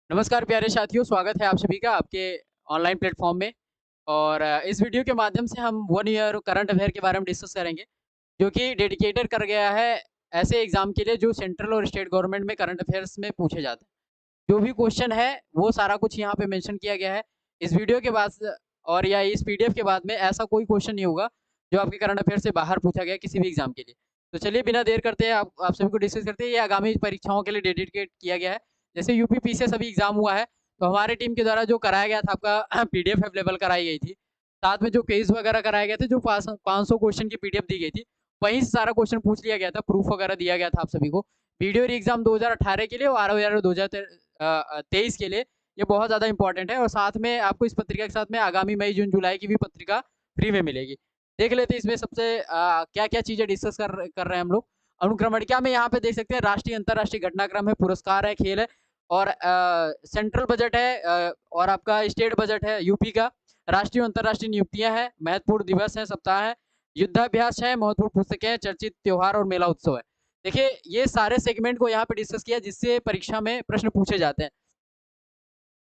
नमस्कार प्यारे साथियों, स्वागत है आप सभी का आपके ऑनलाइन प्लेटफ़ॉर्म में। और इस वीडियो के माध्यम से हम 1 ईयर करंट अफ़ेयर के बारे में डिस्कस करेंगे, जो कि डेडिकेटेड कर गया है ऐसे एग्ज़ाम के लिए जो सेंट्रल और स्टेट गवर्नमेंट में करंट अफ़ेयर्स में पूछे जाते हैं। जो भी क्वेश्चन है, वो सारा कुछ यहाँ पे मेंशन किया गया है। इस वीडियो के बाद और या इस पीडीएफ के बाद में ऐसा कोई क्वेश्चन नहीं होगा, जो आपके करंट अफ़ेयर से बाहर पूछा गया है किसी भी एग्ज़ाम के लिए। तो चलिए बिना देर करते हैं आप सभी को डिस्कस करते हैं। ये आगामी परीक्षाओं के लिए डेडिकेट किया गया है। जैसे यूपी पीसीएस अभी एग्ज़ाम हुआ है, तो हमारी टीम के द्वारा जो कराया गया था आपका पीडीएफ अवेलेबल कराई गई थी। साथ में जो क्विज़ वगैरह कराए गए थे, जो पास 500 क्वेश्चन की पीडीएफ दी गई थी, वहीं से सारा क्वेश्चन पूछ लिया गया था, प्रूफ वगैरह दिया गया था आप सभी को। वीडियो री एग्ज़ाम 2018 के लिए और आरओ 2023 के लिए ये बहुत ज़्यादा इंपॉर्टेंट है। और साथ में आपको इस पत्रिका के साथ में आगामी मई, जून, जुलाई की भी पत्रिका फ्री में मिलेगी। देख लेते हैं इसमें सबसे क्या-क्या चीज़ें डिस्कस कर रहे हैं हम लोग। अनुक्रमणिका में यहाँ पे देख सकते हैं राष्ट्रीय, अंतर्राष्ट्रीय घटनाक्रम है, पुरस्कार है, खेल है और सेंट्रल बजट है और आपका स्टेट बजट है यूपी का। राष्ट्रीय और अंतर्राष्ट्रीय नियुक्तियाँ हैं, महत्वपूर्ण दिवस हैं, सप्ताह है, युद्धाभ्यास है, महत्वपूर्ण पुस्तकें हैं, चर्चित त्योहार और मेला उत्सव है। देखिए, ये सारे सेगमेंट को यहाँ पे डिस्कस किया जिससे परीक्षा में प्रश्न पूछे जाते हैं।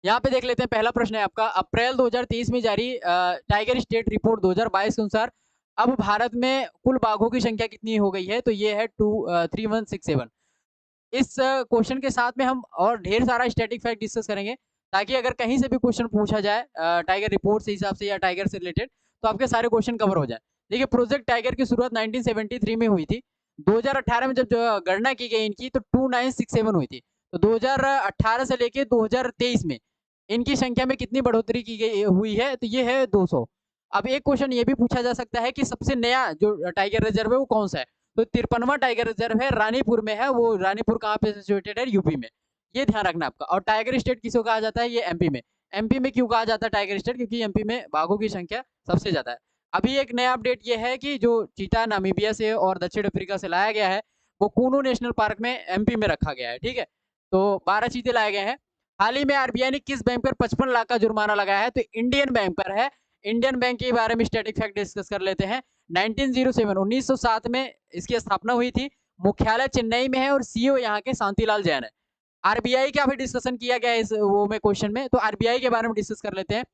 यहाँ पे देख लेते हैं, पहला प्रश्न है आपका, अप्रैल 2023 में जारी टाइगर स्टेट रिपोर्ट 2022 के अनुसार अब भारत में कुल बाघों की संख्या कितनी हो गई है? तो ये है 3167। इस क्वेश्चन के साथ में हम और ढेर सारा स्टैटिक फैक्ट डिस्कस करेंगे, ताकि अगर कहीं से भी क्वेश्चन पूछा जाए टाइगर रिपोर्ट से हिसाब से या टाइगर से रिलेटेड, तो आपके सारे क्वेश्चन कवर हो जाए। देखिए, प्रोजेक्ट टाइगर की शुरुआत 1973 में हुई थी। 2018 में जब जो गणना की गई इनकी, तो 2967 हुई थी। तो 2018 से लेके 2023 में इनकी संख्या में कितनी बढ़ोतरी की गई हुई है? तो ये है 200। अब एक क्वेश्चन ये भी पूछा जा सकता है कि सबसे नया जो टाइगर रिजर्व है वो कौन सा है? तो 53वां टाइगर रिजर्व है, रानीपुर में है। वो रानीपुर कहाँ पे सिचुएटेड है? यूपी में। ये ध्यान रखना आपका। और टाइगर स्टेट किसको कहा जाता है? ये एमपी में। एमपी में क्यों कहा जाता है टाइगर स्टेट? क्योंकि एमपी में बाघों की संख्या सबसे ज्यादा है। अभी एक नया अपडेट ये है कि जो चीता नामीबिया से और दक्षिण अफ्रीका से लाया गया है, वो कूनू नेशनल पार्क में एमपी में रखा गया है। ठीक है, तो 12 चीते लाए गए हैं। हाल ही में आरबीआई ने किस बैंक पर 55 लाख का जुर्माना लगाया है? तो इंडियन बैंक पर है। इंडियन बैंक के बारे में स्टैटिक फैक्ट डिस्कस कर लेते हैं। 1907 1907 में इसकी स्थापना हुई थी। मुख्यालय चेन्नई में है और सीईओ यहाँ के शांतिलाल जैन है। आरबीआई का भी डिस्कशन किया गया है इस वो में क्वेश्चन में, तो आरबीआई के बारे में डिस्कस कर लेते हैं।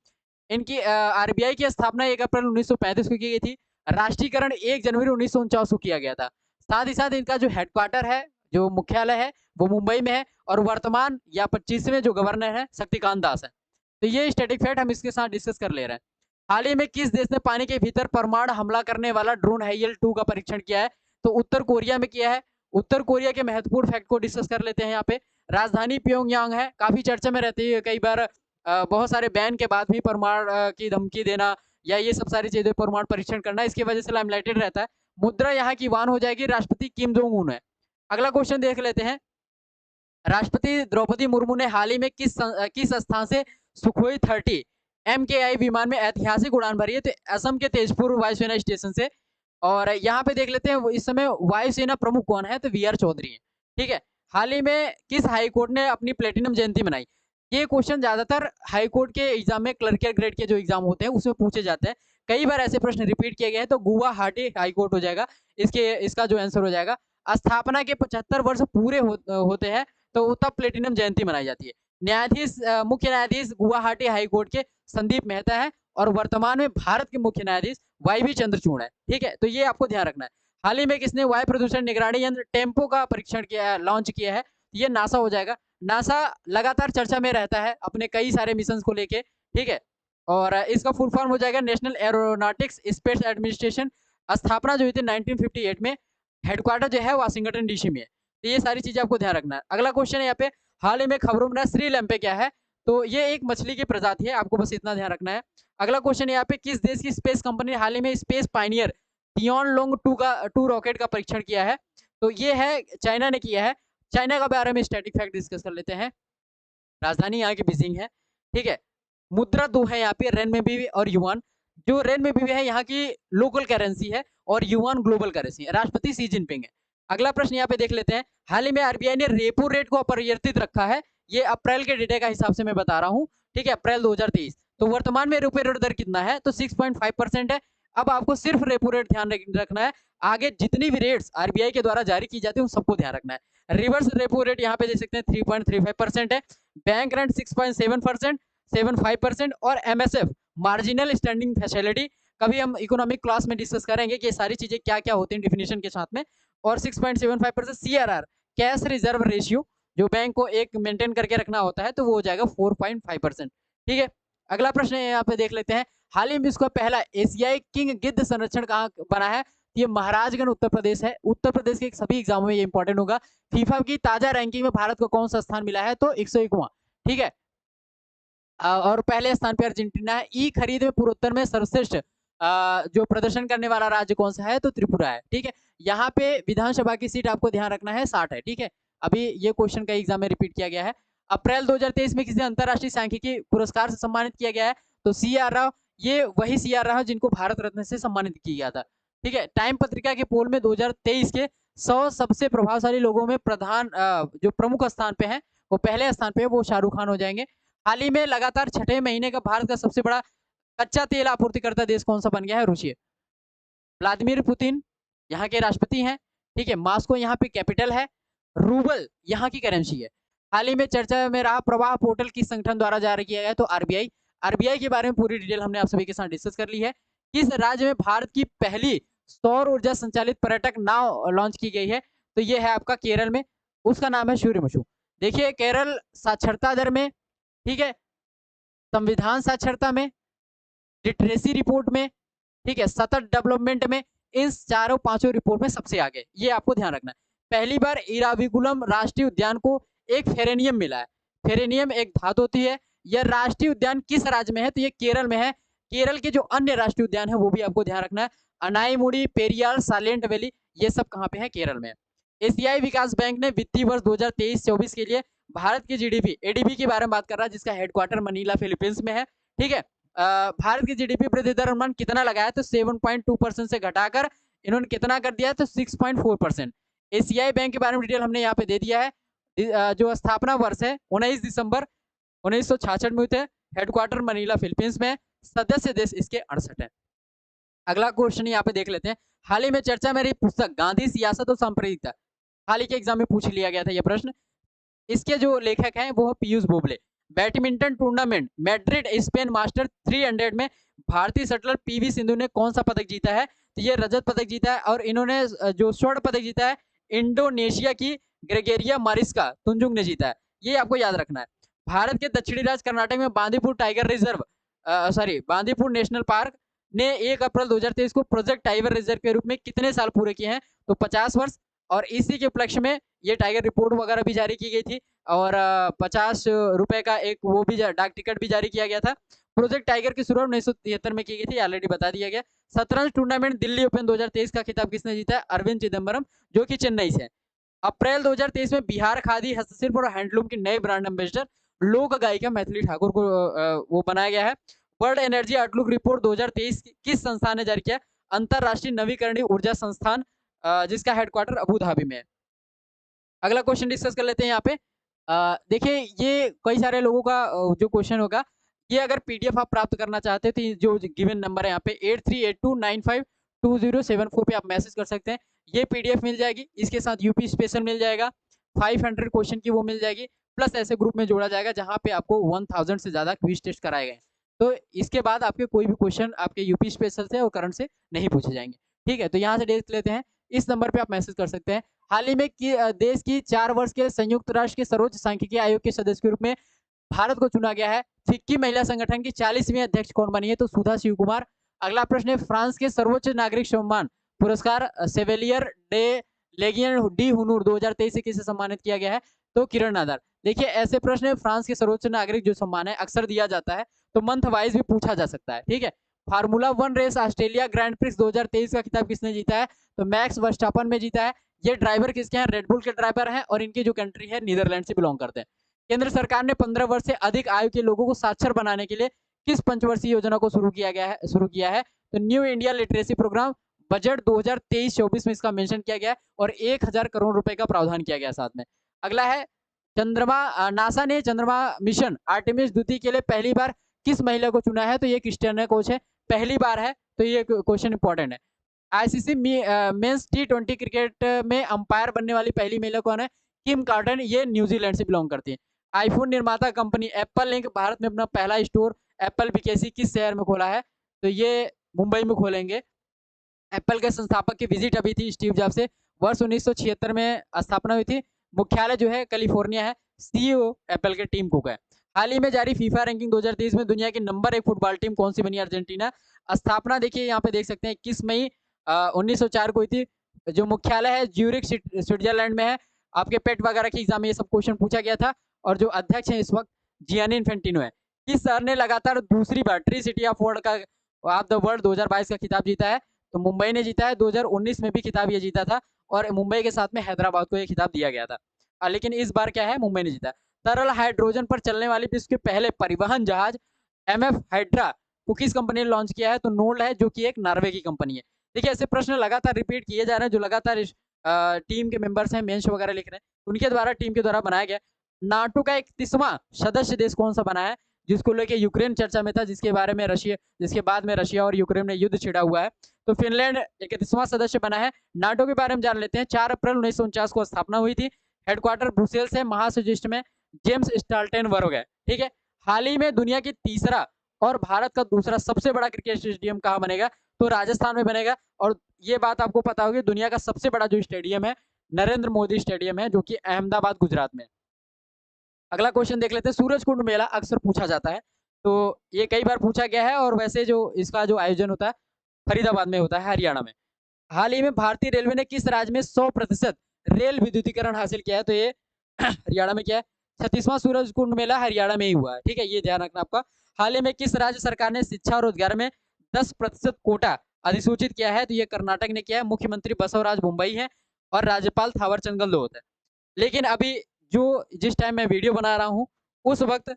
इनकी आरबीआई की स्थापना 1 अप्रैल 1935 को की गई थी। राष्ट्रीयकरण 1 जनवरी 1949 को किया गया था। साथ ही साथ इनका जो हेडक्वार्टर है, जो मुख्यालय है, वो मुंबई में है और वर्तमान या 25वें जो गवर्नर है शक्तिकांत दास है। तो ये स्टैटिक फैक्ट हम इसके साथ डिस्कस कर ले रहे हैं। हाल ही में किस देश ने पानी के भीतर परमाणु हमला करने वाला ड्रोन हाइयल 2 का परीक्षण किया है? तो उत्तर कोरिया में किया है। उत्तर कोरिया के महत्वपूर्ण फैक्ट को डिस्कस कर लेते हैं यहाँ पे। राजधानी प्योंगयांग है, काफी चर्चा में रहती है कई बार। बहुत सारे बैन के बाद भी परमाणु की धमकी देना या ये सब सारी चीजें, परमाणु परीक्षण करना, इसकी वजह से लाइमलाइटेड रहता है। मुद्रा यहाँ की वान हो जाएगी, राष्ट्रपति किम जोंग उन है। अगला क्वेश्चन देख लेते हैं। राष्ट्रपति द्रौपदी मुर्मू ने हाल ही में किस स्थान से सुखोई 30 MKI विमान में ऐतिहासिक उड़ान भरी है? तो असम के तेजपुर वायुसेना स्टेशन से। और यहाँ पे देख लेते हैं इस समय वायुसेना प्रमुख कौन है? तो वी आर चौधरी है। ठीक है, हाल ही में किस हाई कोर्ट ने अपनी प्लेटिनम जयंती मनाई? ये क्वेश्चन ज्यादातर हाई कोर्ट के एग्जाम में, क्लर्कियल ग्रेड के जो एग्जाम होते हैं उसमें पूछे जाते हैं। कई बार ऐसे प्रश्न रिपीट किए गए हैं, तो गुवाहाटी हाई कोर्ट हो जाएगा इसका जो आंसर हो जाएगा। स्थापना के 75 वर्ष पूरे होते हैं, तो तब प्लेटिनम जयंती मनाई जाती है। न्यायाधीश, मुख्य न्यायाधीश गुवाहाटी हाई कोर्ट के संदीप मेहता है और वर्तमान में भारत के मुख्य न्यायाधीश वाई चंद्रचूड़ है। ठीक है, तो ये आपको ध्यान रखना है। हाल ही में किसने वायु प्रदूषण निगरानी यंत्र टेम्पो का परीक्षण किया, लॉन्च किया है? ये नासा हो जाएगा। नासा लगातार चर्चा में रहता है अपने कई सारे मिशन को लेके। ठीक है, और इसका फुल फॉर्म हो जाएगा नेशनल एरोनॉटिक्स स्पेस एडमिनिस्ट्रेशन। स्थापना जो हुई थी 1958 में। हेडक्वार्टर जो है वाशिंगटन डीसी में है। तो ये सारी चीजें आपको ध्यान रखना है। अगला क्वेश्चन है यहाँ पे, हाल ही में खबरों में श्रीलंपे क्या है? तो ये एक मछली की प्रजाति है, आपको बस इतना ध्यान रखना है। अगला क्वेश्चन है यहाँ पे, किस देश की स्पेस कंपनी ने हाल ही में स्पेस पायनियर तियोनलोंग 2 रॉकेट का परीक्षण किया है? तो ये है चाइना ने किया है। चाइना के बारे में स्टैटिक फैक्ट डिस्कस कर लेते हैं। राजधानी यहाँ की बीजिंग है। ठीक है, मुद्रा दो है यहाँ पे, रेनमेबी और युआन। जो रेनमेबी है यहाँ की लोकल करेंसी है और युआन ग्लोबल करेंसी है। राष्ट्रपति सी जिनपिंग है। अगला प्रश्न यहाँ पे देख लेते हैं। हाल ही में आरबीआई ने रेपो रेट को अपरिवर्तित रखा है। ये अप्रैल के डेटा का हिसाब से मैं बता रहा हूँ। ठीक है, अप्रैल 2023। तो वर्तमान में रेपो रेट दर कितना है? तो 6.5% है। अब आपको सिर्फ रेपो रेट ध्यान रखना है। आगे जितनी भी रेट्स आरबीआई के द्वारा जारी की जाती है उन सबको ध्यान रखना है। रिवर्स रेपो रेट यहाँ पे देख सकते हैं 3.35% है। बैंक रैंट 6.7%, 75% और एमएसएफ मार्जिनल स्टैंडिंग फैसिलिटी कभी हम इकोनॉमिक क्लास में डिस्कस करेंगे कि ये सारी चीजें क्या क्या होती हैं डिफिनेशन के साथ में। और 6.75% सीआरआर कैश रिजर्व रेशियो जो बैंक को एक मेंटेन करके रखना होता है तो वो हो जाएगा 4.5%। ठीक है, अगला प्रश्न यहाँ पे देख लेते हैं। हाल ही में इसका पहला एशियाई किंग गिद्ध संरक्षण कहाँ बना है? ये महाराजगंज उत्तर प्रदेश है। उत्तर प्रदेश के सभी एग्जामों में ये इंपॉर्टेंट होगा। फीफा की ताजा रैंकिंग में भारत को कौन सा स्थान मिला है? तो 101वां। ठीक है, और पहले स्थान पर अर्जेंटीना है। ई खरीद में पूर्वोत्तर में सर्वश्रेष्ठ जो प्रदर्शन करने वाला राज्य कौन सा है? तो त्रिपुरा है। ठीक है, यहाँ पे विधानसभा की सीट आपको ध्यान रखना है 60 है। ठीक है, अभी ये क्वेश्चन का एग्जाम में रिपीट किया गया है। अप्रैल 2023 में किसी अंतरराष्ट्रीय सांख्यिकी पुरस्कार से सम्मानित किया गया है? तो CR राव, ये वही CR राव जिनको भारत रत्न से सम्मानित किया गया था। ठीक है, टाइम पत्रिका के पोल में 2023 के 100 सबसे प्रभावशाली लोगों में प्रधान जो प्रमुख स्थान पे हैं वो पहले स्थान पे वो शाहरुख खान हो जाएंगे। हाल ही में लगातार छठे महीने का भारत का सबसे बड़ा कच्चा तेल आपूर्तिकर्ता देश कौन सा बन गया है? रूसी। व्लादिमीर पुतिन यहाँ के राष्ट्रपति हैं। ठीक है, मास्को यहाँ पे कैपिटल है। रूबल यहाँ की करेंसी है। हाल ही में चर्चा में रहा प्रवाह पोर्टल किस संगठन द्वारा जारी किया गया? तो आरबीआई। आरबीआई के बारे में पूरी डिटेल हमने आप सभी के साथ डिस्कस कर ली है। किस राज्य में भारत की पहली सौर ऊर्जा संचालित पर्यटक नाव लॉन्च की गई है? तो ये है आपका केरल में, उसका नाम है सूर्यमशु। देखिए, केरल साक्षरता दर में, ठीक है, संविधान साक्षरता में, लिटरेसी रिपोर्ट में, ठीक है, सतत डेवलपमेंट में, इन चारों पांचों रिपोर्ट में सबसे आगे। ये आपको ध्यान रखना है। पहली बार इराविकुलम राष्ट्रीय उद्यान को एक फेरेनियम मिला है। फेरेनियम एक धातु होती है। यह राष्ट्रीय उद्यान किस राज्य में है? तो ये केरल में है। केरल के जो अन्य राष्ट्रीय उद्यान है वो भी आपको ध्यान रखना है। अनाईमुड़ी, पेरियार, साइलेंट वैली, ये सब कहाँ पे है? केरल में। एशियाई विकास बैंक ने वित्तीय वर्ष 2023-24 के लिए भारत की जीडीपी, एडीबी के बारे में बात कर रहा है, जिसका हेडक्वार्टर मनीला फिलीपींस में है। ठीक है, भारत की जीडीपी वृद्धि दर अनुमान कितना लगाया? तो 7.2% से घटाकर इन्होंने कितना कर दिया? तो 6.4%। एशियाई बैंक के बारे में डिटेल हमने यहाँ पे दे दिया है। जो स्थापना वर्ष है 19 दिसंबर 1966 में हुए थे। हेडक्वार्टर मनीला फिलीपींस में। सदस्य देश इसके 68 है। अगला क्वेश्चन यहाँ पे देख लेते हैं। हाल ही में चर्चा में रही पुस्तक गांधी, सियासत और सांप्रदायिकता, हाल ही के एग्जाम में पूछ लिया गया था यह प्रश्न। इसके जो लेखक हैं वो Piyush Bobale. Badminton tournament Madrid Spain master 300 में भारतीय शटलर पीवी सिंधु ने कौन सा पदक जीता है? तो ये रजत पदक जीता है। और इन्होंने जो स्वर्ण पदक जीता है इंडोनेशिया की ग्रेगेरिया मारिस्का तुंजुंग ने जीता है। ये आपको याद रखना है। भारत के दक्षिणी राज्य कर्नाटक में Bandipur tiger reserve Bandipur national park ने 1 अप्रैल 2023 को प्रोजेक्ट टाइगर रिजर्व के रूप में कितने साल पूरे किए हैं? तो 50 वर्ष। और इसी के उपलक्ष्य में ये टाइगर रिपोर्ट वगैरह भी जारी की गई थी और 50 रुपए का एक वो भी डाक टिकट भी जारी किया गया था। प्रोजेक्ट टाइगर की शुरुआत 1973 में की गई थी, ऑलरेडी बता दिया गया। शतरंज टूर्नामेंट दिल्ली ओपन 2023 का खिताब किसने जीता है? अरविंद चिदम्बरम, जो कि चेन्नई से है। अप्रैल 2023 में बिहार खादी हस्तशिल्प और हैंडलूम की नए ब्रांड एम्बेसडर लोक गायिका मैथिली ठाकुर को वो बनाया गया है। वर्ल्ड एनर्जी आउटलुक रिपोर्ट 2023 किस संस्थान ने जारी किया? अंतरराष्ट्रीय नवीकरणीय ऊर्जा संस्थान, जिसका हेडक्वार्टर अबू धाबी में है। अगला क्वेश्चन डिस्कस कर लेते हैं यहाँ पे। देखिए, ये कई सारे लोगों का जो क्वेश्चन होगा, ये अगर पीडीएफ आप प्राप्त करना चाहते हैं तो जो गिवन नंबर है यहाँ पे 8382952074 पे आप मैसेज कर सकते हैं। ये पीडीएफ मिल जाएगी। इसके साथ यूपी स्पेशल मिल जाएगा, 500 क्वेश्चन की वो मिल जाएगी, प्लस ऐसे ग्रुप में जोड़ा जाएगा जहाँ पे आपको 1000 से ज्यादा क्विज टेस्ट कराए गए। तो इसके बाद आपके कोई भी क्वेश्चन आपके यूपी स्पेशल से और करंट से नहीं पूछे जाएंगे। ठीक है, तो यहाँ से देख लेते हैं। इस नंबर पे आप मैसेज कर सकते हैं। हाल ही में देश की 4 वर्ष के संयुक्त राष्ट्र के सर्वोच्च सांख्यिकी आयोग के सदस्य के रूप में भारत को चुना गया है। फिक्की महिला संगठन की 40वीं अध्यक्ष कौन बनी है? तो सुधा शिव कुमार। अगला प्रश्न है, फ्रांस के सर्वोच्च नागरिक सम्मान पुरस्कार सेवेलियर डे लेगियन डी हुनूर 2023 से किसे सम्मानित किया गया है? तो किरण नादर। देखिए, ऐसे प्रश्न फ्रांस के सर्वोच्च नागरिक जो सम्मान है अक्सर दिया जाता है, तो मंथ वाइज भी पूछा जा सकता है। ठीक है, formula 1 race Australia grand prix 2023 का खिताब किसने जीता है? तो मैक्स वर्स्टापन में जीता है। ये ड्राइवर किसके हैं? रेडबुल के ड्राइवर हैं और इनकी जो कंट्री है नीदरलैंड से बिलोंग करते हैं। केंद्र सरकार ने 15 वर्ष से अधिक आयु के लोगों को साक्षर बनाने के लिए किस पंचवर्षीय योजना को शुरू किया है? तो new India literacy program. Budget 2023-24 में इसका मेंशन किया गया है और 1000 करोड़ रुपए का प्रावधान किया गया साथ में। अगला है, चंद्रमा नासा ने चंद्रमा मिशन आर्टेमिस द्वितीय के लिए पहली बार किस महिला को चुना है? तो ये क्रिस्टियाना कोच है, पहली बार है, तो ये क्वेश्चन इंपॉर्टेंट है। आईसीसी मेंस T20 क्रिकेट में अंपायर बनने वाली पहली महिला कौन है? किम कार्डन ये न्यूजीलैंड से बिलोंग करती हैं। आईफोन निर्माता कंपनी एप्पल इंक भारत में अपना पहला स्टोर एप्पल बीकेसी किस शहर में खोला है? तो ये मुंबई में खोलेंगे। एप्पल के संस्थापक की विजिट अभी थी स्टीव जॉब से, वर्ष 1976 में स्थापना हुई थी। मुख्यालय जो है कैलिफोर्निया है। सीईओ एप्पल के टीम कुक है। हाल ही में जारी फीफा रैंकिंग 2023 में दुनिया की नंबर 1 फुटबॉल टीम कौन सी बनी? अर्जेंटीना। स्थापना देखिए यहाँ पे देख सकते हैं 21 मई 1904 को हुई थी। जो मुख्यालय है ज्यूरिक स्विट्जरलैंड में है। आपके पेट वगैरह के एग्जाम में ये सब क्वेश्चन पूछा गया था। और जो अध्यक्ष है इस वक्त जियानी इन्फेंटिनो है। किस शहर ने लगातार दूसरी बार ट्री सिटी ऑफ वर्ल्ड का ऑफ द वर्ल्ड 2022 का खिताब जीता है? तो मुंबई ने जीता है। 2019 में भी खिताब ये जीता था और मुंबई के साथ में हैदराबाद को ये खिताब दिया गया था। लेकिन इस बार क्या है, मुंबई ने जीता। तरल हाइड्रोजन पर चलने वाली विश्व के पहले परिवहन जहाज एमएफ हाइड्रा को किस कंपनी ने लॉन्च किया है? तो नोल्ड है, जो कि एक नॉर्वे की कंपनी है। देखिए ऐसे प्रश्न लगातार रिपीट किए जा रहे हैं, जो लगातार इस टीम के मेंबर्स हैं, मेंस वगैरह लिख रहे हैं, उनके द्वारा टीम के द्वारा बनाया गया। नाटो का 31वां सदस्य देश कौन सा बना है? जिसको लेके यूक्रेन चर्चा में था, जिसके बारे में रशिया, जिसके बाद में रशिया और यूक्रेन में युद्ध छिड़ा हुआ है। तो फिनलैंड 31वां सदस्य बना है। नाटो के बारे में जान लेते हैं। 4 अप्रैल 1949 को स्थापना हुई थी। हेडक्वार्टर ब्रुसेल्स है। महासचिव में जेम्स स्टाल्टेनबर्ग है। ठीक है। हाल ही में दुनिया की तीसरा और भारत का दूसरा सबसे बड़ा क्रिकेट स्टेडियम कहाँ बनेगा? तो राजस्थान में बनेगा। और ये बात आपको पता होगी, दुनिया का सबसे बड़ा जो स्टेडियम है नरेंद्र मोदी स्टेडियम है, जो कि अहमदाबाद गुजरात में। अगला क्वेश्चन देख लेते हैं। सूरज कुंड मेला अक्सर पूछा जाता है, तो ये कई बार पूछा गया है। और वैसे जो इसका जो आयोजन होता है फरीदाबाद में होता है, हरियाणा में। हाल ही में भारतीय रेलवे ने किस राज्य में 100% रेल विद्युतीकरण हासिल किया है? तो ये हरियाणा में क्या है? 36वां सूरज कुंड मेला हरियाणा में ही हुआ है। ठीक है, ये ध्यान रखना आपका। हाल ही में किस राज्य सरकार ने शिक्षा और रोजगार में 10% कोटा अधिसूचित किया है? तो ये कर्नाटक ने किया है। मुख्यमंत्री बसवराज मुंबई है और राज्यपाल थावरचंद गहलोत है। लेकिन अभी जो जिस टाइम मैं वीडियो बना रहा हूँ उस वक्त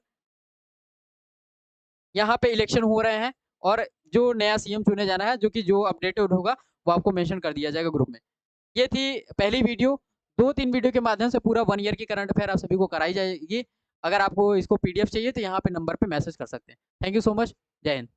यहाँ पे इलेक्शन हो रहे हैं और जो नया सीएम चुने जाना है, जो कि जो अपडेटेड होगा वो आपको मेंशन कर दिया जाएगा ग्रुप में। ये थी पहली वीडियो। 2-3 वीडियो के माध्यम से पूरा 1 ईयर की करंट अफेयर आप सभी को कराई जाएगी। अगर आपको इसको पीडीएफ चाहिए तो यहाँ पे नंबर पे मैसेज कर सकते हैं। Thank you so much. जय हिंद।